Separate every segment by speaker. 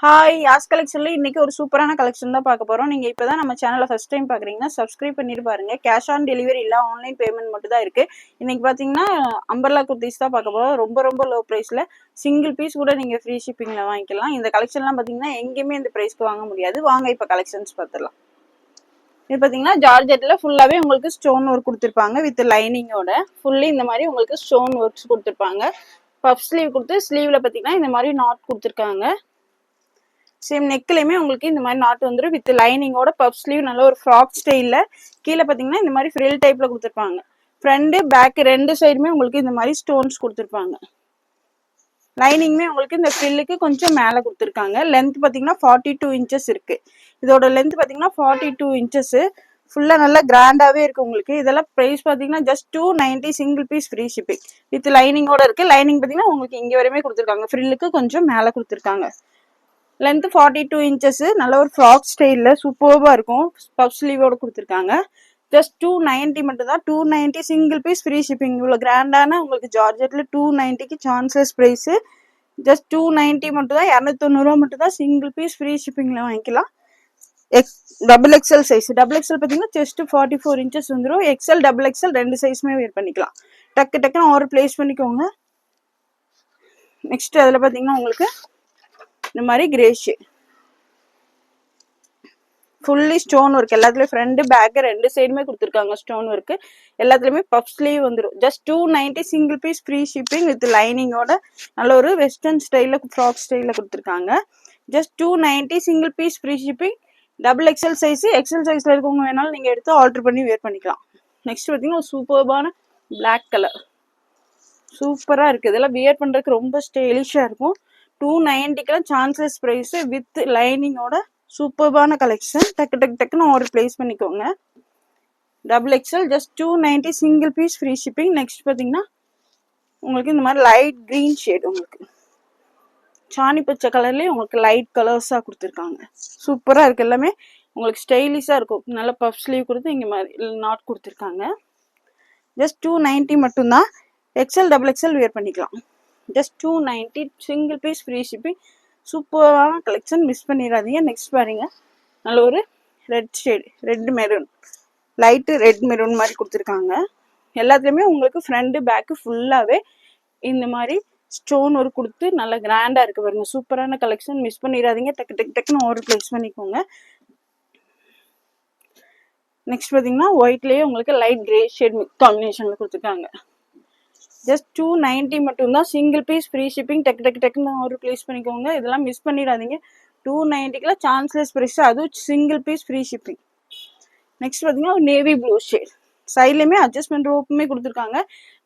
Speaker 1: Hi யாஸ் கலெக்ஷன்ல இன்னைக்கு ஒரு சூப்பரான கலெக்ஷன் தான் பார்க்க போறோம். நீங்க இப்பதான் நம்ம சேனலை ஃபர்ஸ்ட் டைம் பாக்குறீங்கன்னா சப்ஸ்கிரைப் பண்ணிட்டு பாருங்க. கேஷ் ஆன் டெலிவரி இல்ல, ஆன்லைன் பேமெண்ட் மட்டும் தான் இருக்கு. இன்னைக்கு பாத்தீங்கன்னா அம்பர்லா குர்த்திஸ் தான் பார்க்க போறோம். ரொம்ப ரொம்ப லோ பிரைஸ்ல சிங்கிள் பீஸ் கூட நீங்க ஃப்ரீ ஷிப்பிங்ல வாங்கிக்கலாம். இந்த கலெக்ஷன்லாம் பாத்தீங்கன்னா எங்கேயுமே இந்த பிரைஸ்க்கு வாங்க முடியாது. வாங்க இப்ப கலெக்ஷன்ஸ் பார்த்துடலாம். இது பாத்தீங்கன்னா ஜார்ஜெட்ல ஃபுல்லாவே உங்களுக்கு ஸ்டோன் ஒர்க் கொடுத்துருப்பாங்க வித் லைனிங்கோட. ஃபுல்லி இந்த மாதிரி உங்களுக்கு ஸ்டோன் ஒர்க்ஸ் கொடுத்துருப்பாங்க. பஃப் ஸ்லீவ் கொடுத்து ஸ்லீவ்ல பாத்தீங்கன்னா இந்த மாதிரி நாட் கொடுத்துருக்காங்க. சேம் நெக்லையுமே உங்களுக்கு இந்த மாதிரி நாட் வந்துடும் வித் லைனிங்கோட. பஃப் ஸ்லீவ் நல்ல ஒரு ஃப்ராக் ஸ்டைல்ல கீழே பாத்தீங்கன்னா இந்த மாதிரி ஃப்ரில் டைப்ல கொடுத்துருப்பாங்க. ஃப்ரண்ட் பேக் ரெண்டு சைடுமே உங்களுக்கு இந்த மாதிரி ஸ்டோன்ஸ் கொடுத்துருப்பாங்க. லைனிங்குமே உங்களுக்கு இந்த ஃப்ரில்லுக்கு கொஞ்சம் மேலே கொடுத்துருக்காங்க. லென்த் பாத்தீங்கன்னா 42 இன்ச்சஸ் இருக்கு. இதோட லென்த் பாத்தீங்கன்னா 42 இன்ச்சஸ். ஃபுல்லா நல்லா கிராண்டாவே இருக்கு உங்களுக்கு. இதெல்லாம் பிரைஸ் பாத்தீங்கன்னா just 290 single piece free shipping with லைனிங்கோட இருக்கு. லைனிங் பாத்தீங்கன்னா உங்களுக்கு இங்க வரையுமே கொடுத்துருக்காங்க. ஃப்ரில்லுக்கு கொஞ்சம் மேலே கொடுத்துருக்காங்க. Length 42 inches. நல்ல ஒரு ஃப்ராக் ஸ்டைலில் சூப்பராக இருக்கும். பஃப் ஸ்லீவோட கொடுத்துருக்காங்க. ஜஸ்ட் 290 மட்டும் தான். 290 சிங்கிள் பீஸ் ஃப்ரீ ஷிப்பிங். இவ்வளோ கிராண்டான உங்களுக்கு ஜார்ஜெட்டில் 290க்கு சான்சஸ் ப்ரைஸு. ஜஸ்ட் 290 மட்டும் தான். 290 மட்டும் தான். சிங்கிள் பீஸ் ஃப்ரீ ஷிப்பிங்கில் வாங்கிக்கலாம். Double XL size. Double XL பார்த்தீங்கன்னா ஜஸ்ட் 44 இன்ச்சஸ் வந்துடும். எக்ஸ்எல் டபுள் எக்ஸ்எல் ரெண்டு சைஸுமே வேர் பண்ணிக்கலாம். டக்குன்னு ஆர்டர் பிளேஸ் பண்ணிக்கோங்க. நெக்ஸ்ட் அதில் பார்த்தீங்கன்னா உங்களுக்கு இந்த மாதிரி grey shade fully stone work. எல்லாத்துலயும் ஃப்ரண்ட் பேக் ரெண்டு சைடுமே கொடுத்துருக்காங்க ஸ்டோன் ஒர்க். எல்லாத்துலயுமே பஃப் ஸ்லீவ் வந்துடும். Just 290 single piece free shipping with லைனிங்கோட. நல்ல ஒரு வெஸ்டர்ன் ஸ்டைல ஃப்ராக் ஸ்டைல கொடுத்துருக்காங்க. Just 290 single piece free shipping. Double XL size. XL சைஸ்ல இருக்கவங்க வேணாலும் நீங்க எடுத்து ஆல்டர் பண்ணி வேர் பண்ணிக்கலாம். நெக்ஸ்ட் பார்த்தீங்கன்னா ஒரு சூப்பர்பான பிளாக் கலர் சூப்பரா இருக்கு. இதெல்லாம் வியர் பண்றதுக்கு ரொம்ப ஸ்டைலிஷா இருக்கும். 290க்குலாம் சான்சஸ் ப்ரைஸ் வித் லைனிங்கோட சூப்பர்பான கலெக்ஷன். டக்குன்னு ஆர்டர் பிளேஸ் பண்ணிக்கோங்க. Double XL just 290 single piece free shipping. Next பார்த்தீங்கன்னா உங்களுக்கு இந்த மாதிரி லைட் கிரீன் ஷேட், உங்களுக்கு சாணி பச்சை கலர்லேயே உங்களுக்கு லைட் கலர்ஸாக கொடுத்துருக்காங்க. சூப்பராக இருக்கு. எல்லாமே உங்களுக்கு ஸ்டைலிஷாக இருக்கும். நல்ல பஃப் ஸ்லீவ் கொடுத்து இங்கே மாதிரி நாட் கொடுத்துருக்காங்க. ஜஸ்ட் 290 மட்டும்தான். எக்ஸ்எல் டபுள் எக்ஸ்எல் வேர் பண்ணிக்கலாம். Just 290 single piece free shipping. சூப்பரான கலெக்ஷன், மிஸ் பண்ணிடாதீங்க. நெக்ஸ்ட் பாருங்க நல்ல ஒரு red shade, red maroon, light red maroon மாதிரி கொடுத்துருக்காங்க. எல்லாத்துலேயுமே உங்களுக்கு ஃப்ரண்ட் பேக்கு ஃபுல்லாகவே இந்த மாதிரி ஸ்டோன் ஒர்க் கொடுத்து நல்லா கிராண்டாக இருக்கு பாருங்க. சூப்பரான கலெக்ஷன், மிஸ் பண்ணிடாதீங்க. டக்குன்னு ஆர்டர் பிளேஸ் பண்ணிக்கோங்க. நெக்ஸ்ட் பார்த்தீங்கன்னா ஒயிட்லேயே உங்களுக்கு லைட் கிரே ஷேட் காம்பினேஷனில் கொடுத்துருக்காங்க. ஜஸ்ட் 290 மட்டும்தான். Single piece free shipping. டக்குன்னு ஆர்டர் பிளேஸ் பண்ணிக்கோங்க. இதெல்லாம் மிஸ் பண்ணிடாதீங்க. 290க்குலாம் சான்ஸ்லெஸ் ப்ரைஸ், அதுவும் single piece free shipping. Next பார்த்தீங்கன்னா ஒரு நேவி ப்ளூ ஷேட். சைட்லையுமே அட்ஜஸ்ட்மெண்ட் ரோப்புமே கொடுத்துருக்காங்க.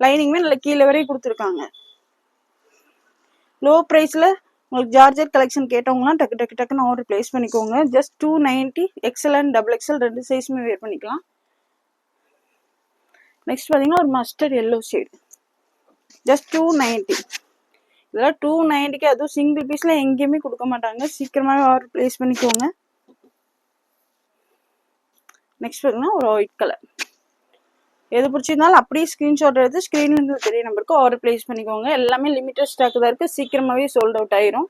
Speaker 1: லைனிங்குமே நல்ல கீழே வரையும் கொடுத்துருக்காங்க. லோ ப்ரைஸில் உங்களுக்கு ஜார்ஜெட் கலெக்ஷன் கேட்டவங்களாம் டக்குன்னு ஆர்டர் பிளேஸ் பண்ணிக்கோங்க. Just 290 XL and double XL ரெண்டு சைஸுமே வேர் பண்ணிக்கலாம். நெக்ஸ்ட் பார்த்தீங்கன்னா ஒரு மஸ்டர்ட் எல்லோ ஷேட். ஜஸ்ட் 290. இதெல்லாம் 290க்கு, அதுவும் சிங்கிள் பீஸ்ல எங்கேயுமே கொடுக்க மாட்டாங்க. சீக்கிரமாவே ஆர்டர் பிளேஸ் பண்ணிக்கோங்க. நெக்ஸ்ட் பார்த்தீங்கன்னா ஒரு ஒயிட் கலர். எது பிடிச்சிருந்தாலும் அப்படியே ஸ்கிரீன்ஷாட் எடுத்து ஸ்க்ரீன்ல இருந்து தெரிய நம்பருக்கு ஆர்டர் பிளேஸ் பண்ணிக்கோங்க. எல்லாமே லிமிட்டட் ஸ்டாக் தான் இருக்கு. சீக்கிரமாவே சோல்ட் அவுட் ஆயிரும்.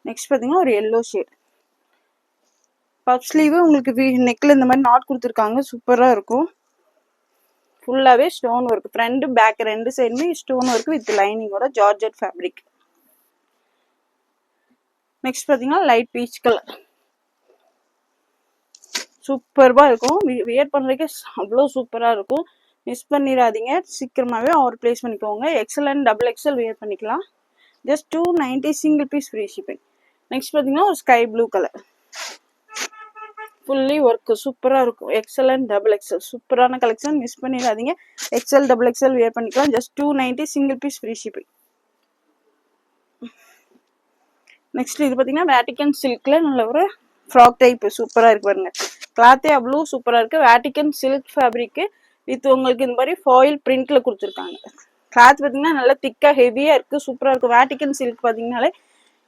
Speaker 1: நெக்ஸ்ட் பார்த்தீங்கன்னா ஒரு எல்லோ ஷேட். பஃப் ஸ்லீவ் உங்களுக்கு நெக்ல இந்த மாதிரி நாட் கொடுத்துருக்காங்க. சூப்பரா இருக்கும். ஃபுல்லாவே ஸ்டோன் ஒர்க். ஃப்ரண்ட் பேக் ரெண்டு சைடுமே ஸ்டோன் ஒர்க் வித் லைனிங்கோட ஜார்ஜெட் ஃபேப்ரிக். நெக்ஸ்ட் பார்த்தீங்கன்னா லைட் பீச் கலர். சூப்பர்பா இருக்கும். வியர் பண்றதுக்கு அவ்வளோ சூப்பரா இருக்கும். மிஸ் பண்ணிடாதீங்க. சீக்கிரமாவே ஆர்டர் பிளேஸ் பண்ணிக்கோங்க. XL and double XL wear பண்ணிக்கலாம். Just 290 single piece free shipping. Next பார்த்தீங்கன்னா ஒரு sky blue colour. Fully work சூப்பராக இருக்கும். எக்ஸ்எல் அண்ட் டபுள் எக்ஸ்எல் சூப்பரான கலெக்ஷன், மிஸ் பண்ணிடாதீங்க. எக்ஸ்எல் டபுள் எக்ஸ்எல் வியர் பண்ணிக்கலாம். Just 290 single piece free shipping. Next இது பார்த்தீங்கன்னா வேட்டிக்கன் சில்க்ல நல்ல ஒரு ஃப்ராக் டைப் சூப்பராக இருக்கு பாருங்க. கிளாத்தே அவ்வளோ சூப்பராக இருக்கு. வேட்டிக்கன் சில்க் ஃபேப்ரிக்கு வித் உங்களுக்கு இந்த மாதிரி ஃபாயில் பிரிண்ட்ல கொடுத்துருக்காங்க. கிளாத் பார்த்தீங்கன்னா நல்லா திக்கா ஹெவியா இருக்கு. சூப்பராக இருக்கும். வேட்டிக்கன் சில்க் பார்த்தீங்கன்னாலே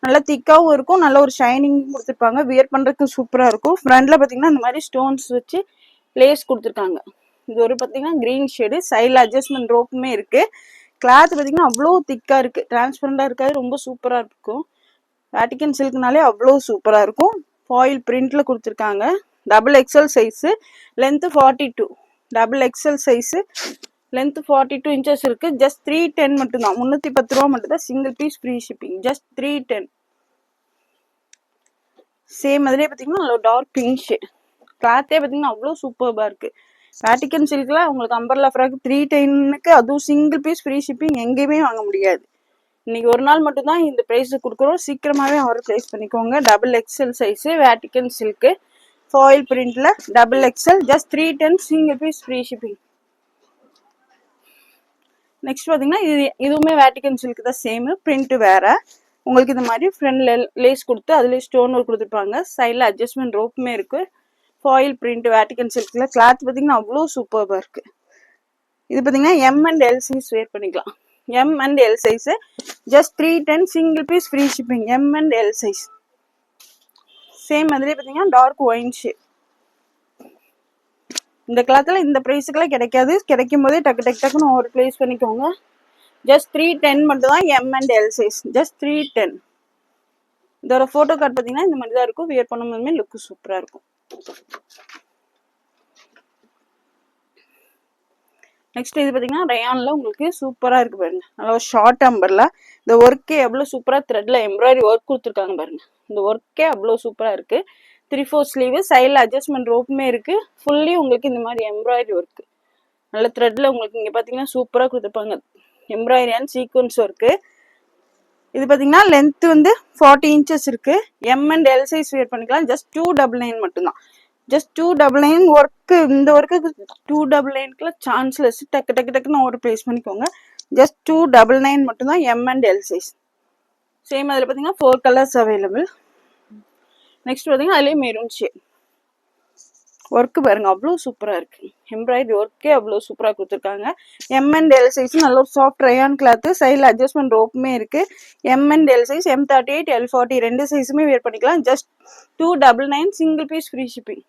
Speaker 1: நல்லா திக்காவும் இருக்கும். நல்ல ஒரு ஷைனிங் கொடுத்துருப்பாங்க. வியர் பண்றதுக்கு சூப்பரா இருக்கும். ஃப்ரண்ட்ல பாத்தீங்கன்னா இந்த மாதிரி ஸ்டோன்ஸ் வச்சு லேஸ் கொடுத்துருக்காங்க. இது ஒரு பாத்தீங்கன்னா கிரீன் ஷேடு. சைட்ல அட்ஜஸ்ட்மெண்ட் ரோப்புமே இருக்கு. கிளாத் பாத்தீங்கன்னா அவ்வளோ திக்கா இருக்கு. டிரான்ஸ்பரண்டா இருக்காது. ரொம்ப சூப்பரா இருக்கும். வேட்டிகன் சில்க்னாலே அவ்வளோ சூப்பராக இருக்கும். ஃபாயில் பிரிண்ட்ல கொடுத்துருக்காங்க. Double XL size, length 42. Double XL size, length 42 inches இருக்கு. ஜஸ்ட் 310 மட்டும்தான். 310 ரூபா மட்டும்தான். Single piece free shipping. Just 310. Same அதிலே பார்த்தீங்கன்னா நல்ல டார்க் பிங்க் ஷேட். கிளாத்தே பார்த்தீங்கன்னா அவ்வளோ சூப்பராக இருக்கு. வேட்டிகன் சில்க்ல உங்களுக்கு அம்பர்லா ஃப்ராக் 310க்கு அதுவும் சிங்கிள் பீஸ் ஃப்ரீ ஷிப்பிங் எங்கேயுமே வாங்க முடியாது. இன்னைக்கு ஒரு நாள் மட்டும்தான் இந்த ப்ரைஸ் கொடுக்குறோம். சீக்கிரமாகவே ஆர்டர் ப்ளேஸ் பண்ணிக்கோங்க. Double XL size, Vatican silk, foil பிரிண்ட்ல double XL, just 310, single piece free shipping. Next பார்த்தீங்கன்னா இதுவுமே வேட்டிகன் சில்க் தான். சேமு, பிரிண்ட் வேற. உங்களுக்கு இந்த மாதிரி ஃப்ரண்ட்ல லேஸ் கொடுத்து அதுலேயே ஸ்டோன் ஒர்க் கொடுத்துருப்பாங்க. சைடில் அட்ஜஸ்ட்மெண்ட் ரோப்புமே இருக்கு. ஃபாயில் பிரிண்ட் வேட்டிகன் சில்க்ல கிளாத் பார்த்தீங்கன்னா அவ்வளோ சூப்பராக இருக்கு. இது பார்த்தீங்கன்னா M and L size wear பண்ணிக்கலாம். M and L size just 310, single piece free shipping. M and L size. Same மாதிரியே பார்த்தீங்கன்னா டார்க் ஒயின் ஷேட். இந்த கிளாத்தில் இந்த ப்ரைஸுக்கெல்லாம் கிடைக்காது. கிடைக்கும் போதே டக்குன்னு ஒரு ப்ளேஸ் பண்ணிக்கோங்க. ஜஸ்ட் 310 மட்டும் தான். M and L size just 310. இதோட ஃபோட்டோ கார்டு பார்த்தீங்கன்னா இந்த மாதிரி தான் இருக்கும். வியர் பண்ணும்போதுமே லுக்கு சூப்பராக இருக்கும். நெக்ஸ்ட் இது பார்த்தீங்கன்னா ரயான்ல உங்களுக்கு சூப்பராக இருக்கு பாருங்க. நல்லா ஷார்ட் அம்பர்ல இந்த ஒர்க்கே எவ்வளோ சூப்பராக த்ரெட்ல எம்ப்ராய்டரி ஒர்க் கொடுத்துருக்காங்க பாருங்க. இந்த ஒர்க்கே அவ்வளோ சூப்பராக இருக்கு. 3/4 ஸ்லீவ், சைடில் அட்ஜஸ்ட்மெண்ட் ரோப்புமே இருக்கு. ஃபுல்லி உங்களுக்கு இந்த மாதிரி எம்ப்ராய்டரி ஒர்க்கு நல்ல த்ரெட்ல உங்களுக்கு இங்கே பார்த்தீங்கன்னா சூப்பராக கொடுத்துருப்பாங்க. Embroidery and sequence work. இது பார்த்தீங்கன்னா லென்த் வந்து 40 இன்ச்சஸ் இருக்கு. M and L size wear பண்ணிக்கலாம். ஜஸ்ட் 299 மட்டும்தான். Just 299 work. இந்த ஒர்க்கு 299க்குலாம் சான்ஸ்லெஸ். டக்குன்னு ஒரு ப்ளேஸ் பண்ணிக்கோங்க. ஜஸ்ட் 299 மட்டும்தான். M and L size. Same அதில் பார்த்தீங்கன்னா 4 கலர்ஸ் அவைலபிள். நெக்ஸ்ட் பார்த்தீங்கன்னா அதுலேயே மெரூன் ஷேட். ஒர்க்கு பாருங்க அவ்வளோ சூப்பராக இருக்கு. எம்ப்ராய்டரி ஒர்க்கே அவ்வளோ சூப்பராக கொடுத்துருக்காங்க. எம் அண்ட் எல் சைஸ் நல்ல ஒரு சாஃப்ட் ரயான் கிளாத்து. சைடில் அட்ஜஸ்ட்மெண்ட் ரோப்புமே இருக்கு. M and L size, M38, L40 ரெண்டு சைஸுமே வேர் பண்ணிக்கலாம். Just 299, single piece free shipping.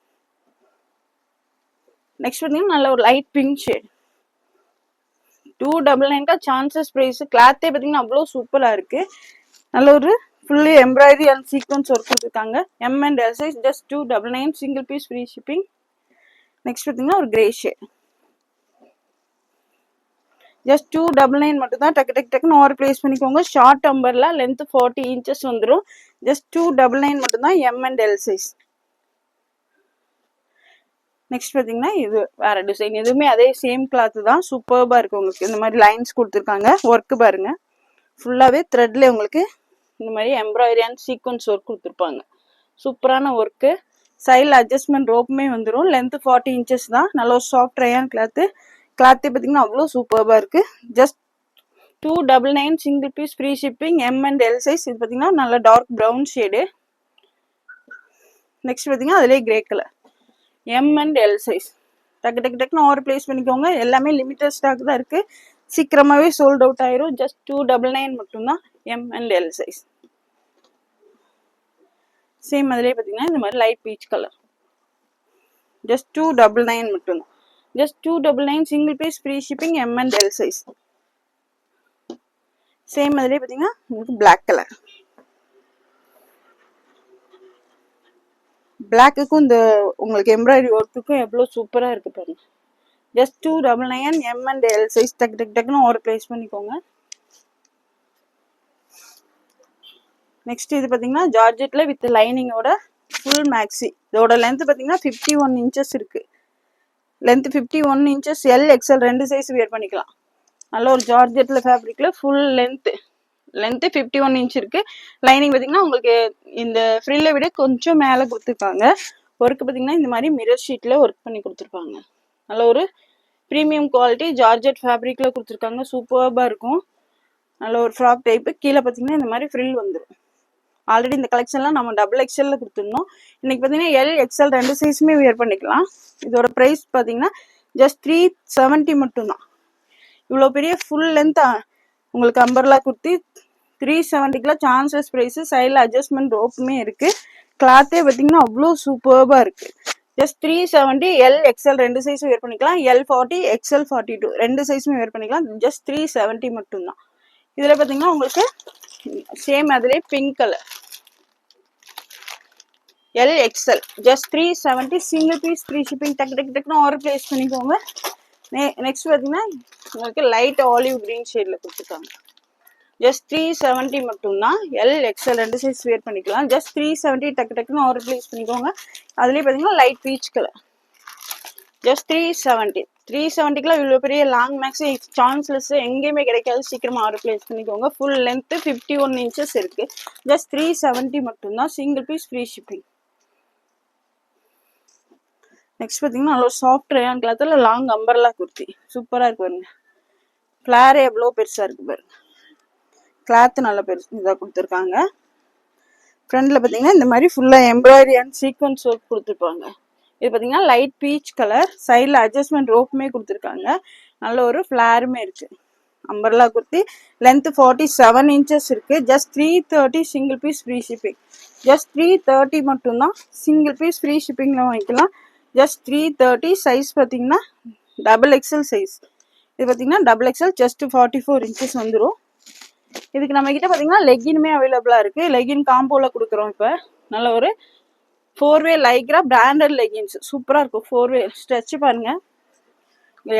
Speaker 1: Next பார்த்தீங்கன்னா நல்ல ஒரு light pink shade. 299 chances price. கிளாத்தே பார்த்தீங்கன்னா அவ்வளோ சூப்பராக இருக்கு. நல்ல ஒரு fully embroidery and sequins work கொடுத்துருக்காங்க. M and L size just 299, single piece free shipping. Next பார்த்தீங்கன்னா ஒரு கிரே ஷேட். ஜஸ்ட் 299 மட்டும் தான். டக்குன்னு ஓவர் பிளேஸ் பண்ணிக்கோங்க. ஷார்ட் அம்பர்ல லென்த் 40 இன்ச்சஸ் வந்துடும். ஜஸ்ட் 299 மட்டும் தான். M and L size. Next பார்த்தீங்கன்னா இது வேற டிசைன். எதுவுமே அதே சேம் கிளாத் தான். சூப்பர்பா இருக்கு. உங்களுக்கு இந்த மாதிரி லைன்ஸ் கொடுத்துருக்காங்க. ஒர்க்கு பாருங்க ஃபுல்லாவே த்ரெட்ல உங்களுக்கு இந்த மாதிரி எம்ப்ராய்டரி அண்ட் சீக்வன்ஸ் ஒர்க் கொடுத்துருப்பாங்க. சூப்பரான ஒர்க்கு. சைடில் அட்ஜஸ்ட்மெண்ட் ரோப்புமே வந்துடும். லென்த் 40 இன்ச்சஸ் தான். நல்ல ஒரு சாஃப்ட் ரயான் கிளாத்து. கிளாத்தே பார்த்தீங்கன்னா அவ்வளோ சூப்பராக இருக்கு. Just 299, single piece free shipping. M and L size. இது பார்த்தீங்கன்னா நல்ல டார்க் ப்ரௌன் ஷேடு. நெக்ஸ்ட் பார்த்தீங்கன்னா அதுலேயே grey colour. M and L size. டக்குன்னு ஓவர் பிளேஸ் பண்ணிக்கோங்க. எல்லாமே லிமிட்டட் ஸ்டாக் தான் இருக்கு. சீக்கிரமாகவே சோல்ட் அவுட் ஆயிரும். ஜஸ்ட் 299 மட்டும்தான். M and L size. Same அதிலே பார்த்தீங்கன்னா இந்த மாதிரி லைட் பீச் கலர். ஜஸ்ட் 299 மட்டும்தான். Just 299, single piece free shipping. M and L size. Same அதிலே பார்த்தீங்கன்னா உங்களுக்கு பிளாக் கலர். பிளாக்குக்கும் இந்த உங்களுக்கு எம்ப்ராய்டரி ஒர்க்குக்கும் எவ்வளோ சூப்பராக இருக்கு பாருங்க. Just 299, M and L size. டக்குன்னு ஒரு பிளேஸ் பண்ணிக்கோங்க. நெக்ஸ்ட் இது பார்த்தீங்கன்னா ஜார்ஜெட்ல வித் லைனிங்கோட ஃபுல் மேக்ஸி. இதோட லென்த் பார்த்தீங்கன்னா 51 இன்ச்சஸ் இருக்கு. Length 51 inches. எல் எக்ஸ்எல் ரெண்டு சைஸ் வேர் பண்ணிக்கலாம். நல்ல ஒரு ஜார்ஜெட்ல ஃபேப்ரிக்ல ஃபுல் லென்த் 51 இன்ச் இருக்கு. லைனிங் பார்த்தீங்கன்னா உங்களுக்கு இந்த ஃப்ரில்லை விட கொஞ்சம் மேலே கொடுத்துருக்காங்க. ஒர்க் பார்த்தீங்கன்னா இந்த மாதிரி மிரர் ஷீட்ல ஒர்க் பண்ணி கொடுத்துருப்பாங்க. நல்ல ஒரு ப்ரீமியம் குவாலிட்டி ஜார்ஜெட் ஃபேப்ரிக்ல கொடுத்துருக்காங்க. சூப்பர்பா இருக்கும். நல்ல ஒரு ஃப்ராக் டைப்பு. கீழே பார்த்தீங்கன்னா இந்த மாதிரி ஃப்ரில் வந்துடும். ஆல்ரெடி இந்த கலெக்ஷன்லாம் நம்ம டபுள் எக்ஸ்எல்ல கொடுத்துருந்தோம். இன்னைக்கு பார்த்தீங்கன்னா எல் எக்ஸ்எல் ரெண்டு சைஸுமே வியர் பண்ணிக்கலாம். இதோட ப்ரைஸ் பார்த்தீங்கன்னா ஜஸ்ட் 370 மட்டும்தான். இவ்வளோ பெரிய ஃபுல் லென்த் உங்களுக்கு அம்பர்லா குர்த்தி 370க்குலாம் சான்சஸ் ப்ரைஸ். சைடில் அட்ஜஸ்ட்மெண்ட் ரோப்புமே இருக்கு. கிளாத்தே பார்த்தீங்கன்னா அவ்வளோ சூப்பர்பா இருக்கு. ஜஸ்ட் 370. எல் எக்ஸ்எல் ரெண்டு சைஸும் வேர் பண்ணிக்கலாம். L40, XL42 ரெண்டு சைஸுமே வேர் பண்ணிக்கலாம். ஜஸ்ட் 370 மட்டும்தான். இதில் பார்த்தீங்கன்னா உங்களுக்கு சேம் அதிலே pink colour. L XL just 370 single piece free shipping. டக்கு டக்கு டக்குன்னு ஆர்டர் பிளேஸ் பண்ணிக்கோங்க. நெக்ஸ்ட் பார்த்தீங்கன்னா உங்களுக்கு லைட் ஆலிவ் கிரீன் ஷேடில் கொடுத்துருக்காங்க. ஜஸ்ட் 370 மட்டும்தான். எல் எக்ஸ்எல் 2 சைஸ் வேர் பண்ணிக்கலாம். ஜஸ்ட் 370 டக்கு டக்குன்னு ஆர்டர் பிளேஸ் பண்ணிக்கோங்க. அதுலேயே பார்த்தீங்கன்னா லைட் பீச் கலர். ஜஸ்ட் 370. 370க்குலாம் இவ்வளோ பெரிய லாங் மேக்ஸி சான்ஸ்லெஸ் எங்கேயுமே கிடைக்காது. சீக்கிரமாக ஆர்டர் பிளேஸ் பண்ணிக்கோங்க. ஃபுல் லென்த்து 51 inches இருக்குது. ஜஸ்ட் 370 மட்டும்தான். Single piece free shipping. Next பார்த்தீங்கன்னா நல்ல சாஃப்ட் ரேயான் கிளாத்தில் லாங் அம்பர்லா குர்த்தி. சூப்பராக இருக்கு பாருங்க. ஃப்ளாரே எவ்வளோ பெருசாக இருக்குது பாருங்க. கிளாத்து நல்லா பெருசு இதாக கொடுத்துருக்காங்க. ஃப்ரண்டில் பார்த்தீங்கன்னா இந்த மாதிரி ஃபுல்லாக எம்ப்ராய்டரி அண்ட் சீக்வன்ஸ் ஒர்க் கொடுத்துருப்பாங்க. இது பார்த்தீங்கன்னா லைட் பீச் கலர். சைடில் அட்ஜஸ்ட்மெண்ட் ரோப்புமே கொடுத்துருக்காங்க. நல்ல ஒரு ஃப்ளாருமே இருக்குது. அம்பர்லா குர்த்தி லென்த்து 47 inches இருக்குது. Just 330 single piece free shipping. Just 330 மட்டும்தான். சிங்கிள் பீஸ் ஃப்ரீ ஷிப்பிங்கில் வாங்கிக்கலாம். ஜஸ்ட் 330. சைஸ் பார்த்தீங்கன்னா XXL சைஸ். இது பார்த்தீங்கன்னா XXL ஜஸ்ட் 44 inches வந்துடும். இதுக்கு நம்ம கிட்ட பார்த்தீங்கன்னா லெகினுமே அவைலபிளாக இருக்குது. லெகின் காம்போவில் கொடுக்குறோம். இப்போ நல்ல ஒரு 4-way லைக்ரா பிராண்டட் லெகின்ஸ் சூப்பராக இருக்கும். 4-way ஸ்ட்ரெச் பாருங்க,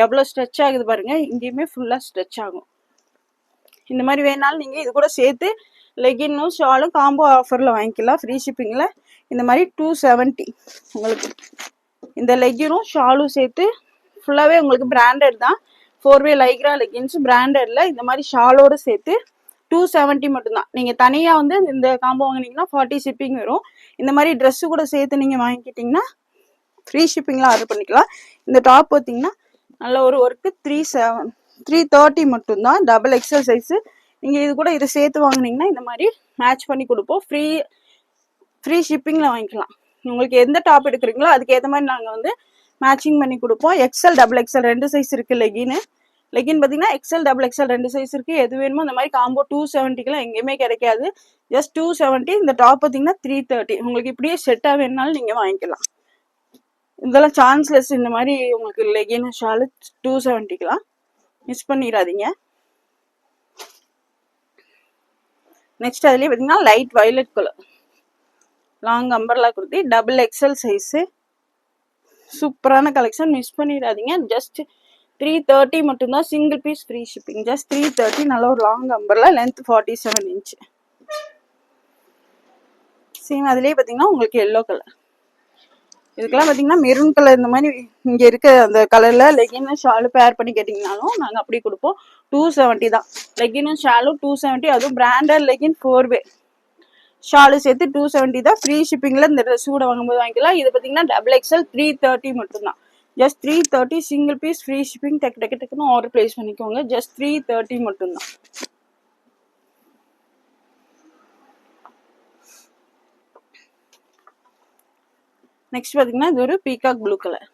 Speaker 1: எவ்வளோ ஸ்ட்ரெச் ஆகுது பாருங்க. இங்கேயுமே ஃபுல்லாக ஸ்ட்ரெச் ஆகும். இந்த மாதிரி வேணாலும் நீங்கள் இது கூட சேர்த்து லெகின்னும் ஷாலும் காம்போ ஆஃபரில் வாங்கிக்கலாம். ஃப்ரீ ஷிப்பிங்கில் இந்த மாதிரி 270 உங்களுக்கு. இந்த லெகினும் ஷாலும் சேர்த்து ஃபுல்லாகவே உங்களுக்கு பிராண்டட் தான். 4-way லைக்ரா லெகின்ஸ் பிராண்டடில் இந்த மாதிரி ஷாலோடு சேர்த்து 270 மட்டும்தான். நீங்கள் தனியாக வந்து இந்த காம்போ வாங்கினீங்கன்னா 40 ஷிப்பிங் வரும். இந்த மாதிரி ட்ரெஸ்ஸு கூட சேர்த்து நீங்கள் வாங்கிக்கிட்டிங்கன்னா ஃப்ரீ ஷிப்பிங்கில் ஆர்டர் பண்ணிக்கலாம். இந்த டாப் பார்த்தீங்கன்னா நல்ல ஒரு ஒர்க்கு 330 மட்டும்தான். XXL size. நீங்கள் இது கூட இதை சேர்த்து வாங்கினீங்கன்னா இந்த மாதிரி மேட்ச் பண்ணி கொடுப்போம். ஃப்ரீ ஷிப்பிங்கில் வாங்கிக்கலாம். உங்களுக்கு எந்த டாப் எடுக்கிறீங்களோ அதுக்கு ஏற்ற மாதிரி நாங்கள் வந்து மேட்சிங் பண்ணி கொடுப்போம். XL XXL 2 சைஸ் இருக்குது லெகின் பார்த்தீங்கன்னா XL XXL 2 சைஸ் இருக்குது. எது வேணுமோ இந்த மாதிரி காம்போ 270க்குலாம் எங்கேயுமே கிடைக்காது. ஜஸ்ட் 270. இந்த டாப் பார்த்தீங்கன்னா 330. உங்களுக்கு இப்படியே செட்டாக வேணுனாலும் நீங்கள் வாங்கிக்கலாம். இதெல்லாம் சான்ஸ்லெஸ். இந்த மாதிரி உங்களுக்கு லெகின் ஷாலு 270க்குலாம் மிஸ் பண்ணிடாதீங்க. நெக்ஸ்ட் அதுலேயே பார்த்தீங்கன்னா light violet colour long umbrella kurti XXL size. சூப்பரான கலெக்ஷன், மிஸ் பண்ணிடாதீங்க. ஜஸ்ட் 330 மட்டும்தான். Single piece free shipping. Just 330. நல்ல ஒரு லாங் அம்பர்லா லென்த் 47 inch. சேம் அதுலேயே பார்த்தீங்கன்னா உங்களுக்கு எல்லோ கலர். இதுக்கெல்லாம் பார்த்தீங்கன்னா மெரூன் கலர் இந்த மாதிரி இங்கே இருக்க அந்த கலரில் லெகினும் ஷாலும் பேர் பண்ணி கேட்டிங்கனாலும் நாங்கள் அப்படி கொடுப்போம். 270 தான். லெகினும் ஷாலும் 270. அதுவும் பிராண்டட் லெகின் 4-way ஷாலு சேர்த்து 270 தான். ஃப்ரீ ஷிப்பிங்கில் இந்த ட்ரெஸ் கூட வாங்கும்போது வாங்கிக்கலாம். இது பார்த்தீங்கன்னா XXL 330 மட்டும்தான். Just 330 single piece free shipping. டக்கு டக்கு டக்குன்னு ஆர்டர் பிளேஸ் பண்ணிக்கோங்க. ஜஸ்ட் 330 மட்டும்தான். நெக்ஸ்ட் பார்த்தீங்கன்னா இது ஒரு பீகாக் ப்ளூ கலர்.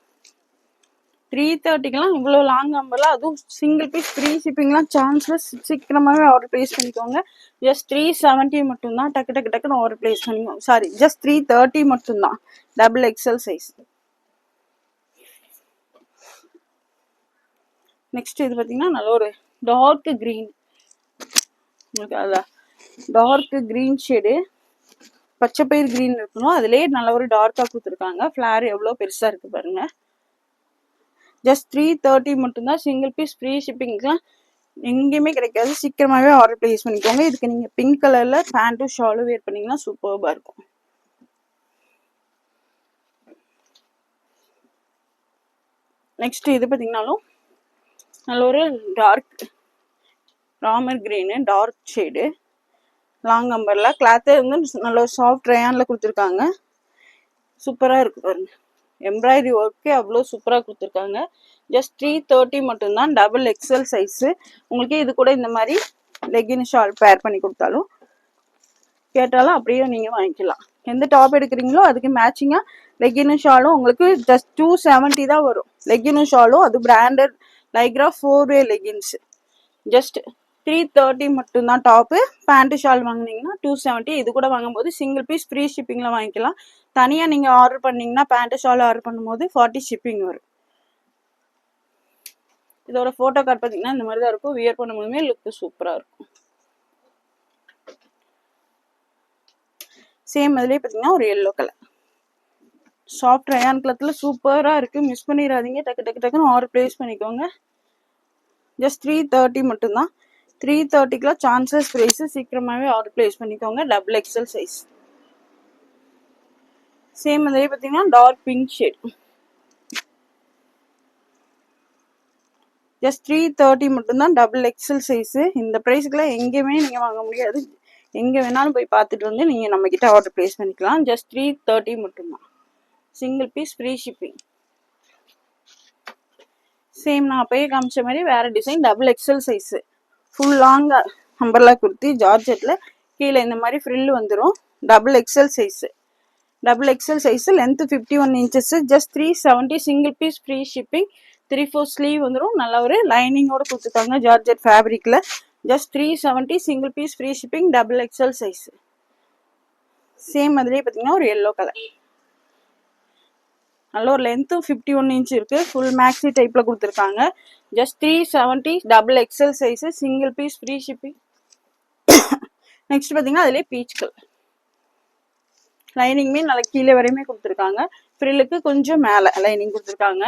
Speaker 1: 330க்கெலாம் இவ்வளோ லாங் அம்பர்லாம், அதுவும் சிங்கிள் பீஸ் ஃப்ரீ ஷிப்பிங்லாம் சான்ஸ்லெஸ். சீக்கிரமாகவே ஆர்டர் பிளேஸ் பண்ணிக்கோங்க. ஜஸ்ட் 370 மட்டும்தான். டக்கு டக்கு டக்குன்னு ஆர்டர் பிளேஸ் பண்ணிக்கோங்க. சாரி, ஜஸ்ட் 330 மட்டும்தான். XXL size. நெக்ஸ்ட் இது பார்த்தீங்கன்னா நல்ல ஒரு டார்க் க்ரீன். உங்களுக்கு அதான் டார்க் க்ரீன் ஷேடு. பச்சை பயிர் க்ரீன் இருக்கணும். அதுலேயே நல்ல ஒரு டார்க்காக கொடுத்துருக்காங்க. ஃப்ளார் எவ்வளோ பெருசாக இருக்குது பாருங்க. ஜஸ்ட் 330 மட்டும்தான். சிங்கிள் பீஸ் ஃப்ரீ ஷிப்பிங்லாம் எங்கேயுமே கிடைக்காது. சீக்கிரமாகவே ஆர்டர் பிளேஸ் பண்ணிக்கோங்க. இதுக்கு நீங்கள் பிங்க் கலரில் பேண்ட்டும் ஷாலும் வேர் பண்ணிங்கன்னா சூப்பராக இருக்கும். நெக்ஸ்ட் இது பார்த்தீங்கன்னாலும் நல்ல ஒரு dark Ramar green dark shade long umbrella. கிளாத்தே வந்து நல்ல சாஃப்ட் ரேயானில் கொடுத்துருக்காங்க. சூப்பராக இருக்கு பாருங்க. எம்ப்ராய்டரி ஒர்க்கே அவ்வளோ சூப்பராக கொடுத்துருக்காங்க. ஜஸ்ட் 330 மட்டும்தான். XXL size. உங்களுக்கு இது கூட இந்த மாதிரி லெகின் ஷால் பேர் பண்ணி கொடுத்தாலும் கேட்டாலும் அப்படியே நீங்கள் வாங்கிக்கலாம். எந்த டாப் எடுக்கிறீங்களோ அதுக்கு மேட்சிங்காக லெகினும் ஷாலும் உங்களுக்கு ஜஸ்ட் 270 தான் வரும். லெகினும் ஷாலும் அது branded Lycra 4-way leggings. Just 330 மட்டும்தான் டாப்பு. பேண்ட்டு ஷால் வாங்கினீங்கன்னா 270. இது கூட வாங்கும்போது சிங்கிள் பீஸ் ஃப்ரீ ஷிப்பிங்கில் வாங்கிக்கலாம். தனியாக நீங்கள் ஆர்டர் பண்ணிங்கன்னா பேண்ட்டு ஷால் ஆர்டர் பண்ணும்போது 40 ஷிப்பிங் வரும். இதோட ஃபோட்டோ கார்டு பார்த்தீங்கன்னா இந்த மாதிரி தான் இருக்கும். வியர் பண்ணும்போதுமே லுக்கு சூப்பராக இருக்கும். சேம் அதுலேயே பார்த்தீங்கன்னா ஒரு எல்லோ கலர். சாஃப்ட் ரயான் கிளாத்ல சூப்பரா இருக்கு, மிஸ் பண்ணிடாதீங்க. டக்கு டக்கு டக்குன்னு ஆர்டர் பிளேஸ் பண்ணிக்கோங்க. ஜஸ்ட் 330 மட்டும்தான். 330க்குலாம் சான்சஸ் பிரைஸ், சீக்கிரமாவே ஆர்டர் பிளேஸ் பண்ணிக்கோங்க. Double XL size. சேம் அதே பார்த்தீங்கன்னா டார்க் பிங்க் ஷேட். ஜஸ்ட் 330 மட்டும்தான், டபுள் எக்ஸல் சைஸ். இந்த ப்ரைஸுக்குலாம் எங்கேயுமே நீங்கள் வாங்க முடியாது. எங்கே வேணாலும் போய் பார்த்துட்டு வந்து நீங்கள் நம்மக்கிட்ட ஆர்டர் பிளேஸ் பண்ணிக்கலாம். ஜஸ்ட் 330 மட்டும்தான். Single piece free shipping. Same நான் அப்பயே காமிச்ச மாதிரி வேறு design, double XL size. Full long umbrella kurti ஜார்ஜெட்டில் கீழே இந்த மாதிரி ஃப்ரில் வந்துடும். Double XL size. Double XL size, length 51 inches. Just 370, single piece free shipping. 3/4 sleeve வந்துடும். நல்ல ஒரு லைனிங்கோட கொடுத்துருக்காங்க ஜார்ஜெட் ஃபேப்ரிக்கில். Just 370, single piece free shipping. Double XL size. Same அதுலேயே பார்த்தீங்கன்னா ஒரு எல்லோ கலர். நல்ல ஒரு லென்த்தும் 51 inch இருக்கு. ஃபுல் மேக்ஸி டைப்ல கொடுத்துருக்காங்க. Just 370, double XL size, single piece free shipping. Next பார்த்தீங்கன்னா அதுலேயே பீச் கலர். லைனிங்குமே நல்லா கீழே வரையுமே கொடுத்துருக்காங்க. ஃப்ரில்லுக்கு கொஞ்சம் மேலே லைனிங் கொடுத்துருக்காங்க.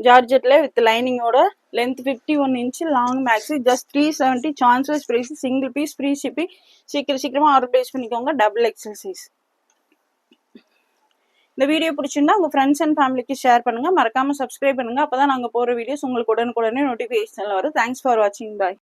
Speaker 1: ஜார்ஜெட்டில் with லைனிங்கோட, length 51 inch, long maxi. Just 370, chances price, single piece free shipping. சீக்கிரமாக ஆர்டர் பிளேஸ் பண்ணிக்கோங்க. Double XL size. இந்த வீடியோ பிடிச்சிருந்தா உங்கள் ஃப்ரெண்ட்ஸ் அண்ட் ஃபேமிலிக்கு ஷேர் பண்ணுங்கள். மறக்காமல் சப்ஸ்கிரைப் பண்ணுங்கள். அப்போ தான் நாங்கள் போகிற வீடியோஸ் உங்களுக்கு உடனுக்குடனே நோட்டிஃபிகேஷனில் வரும். தேங்க்ஸ் ஃபார் வாட்சிங். பாய்.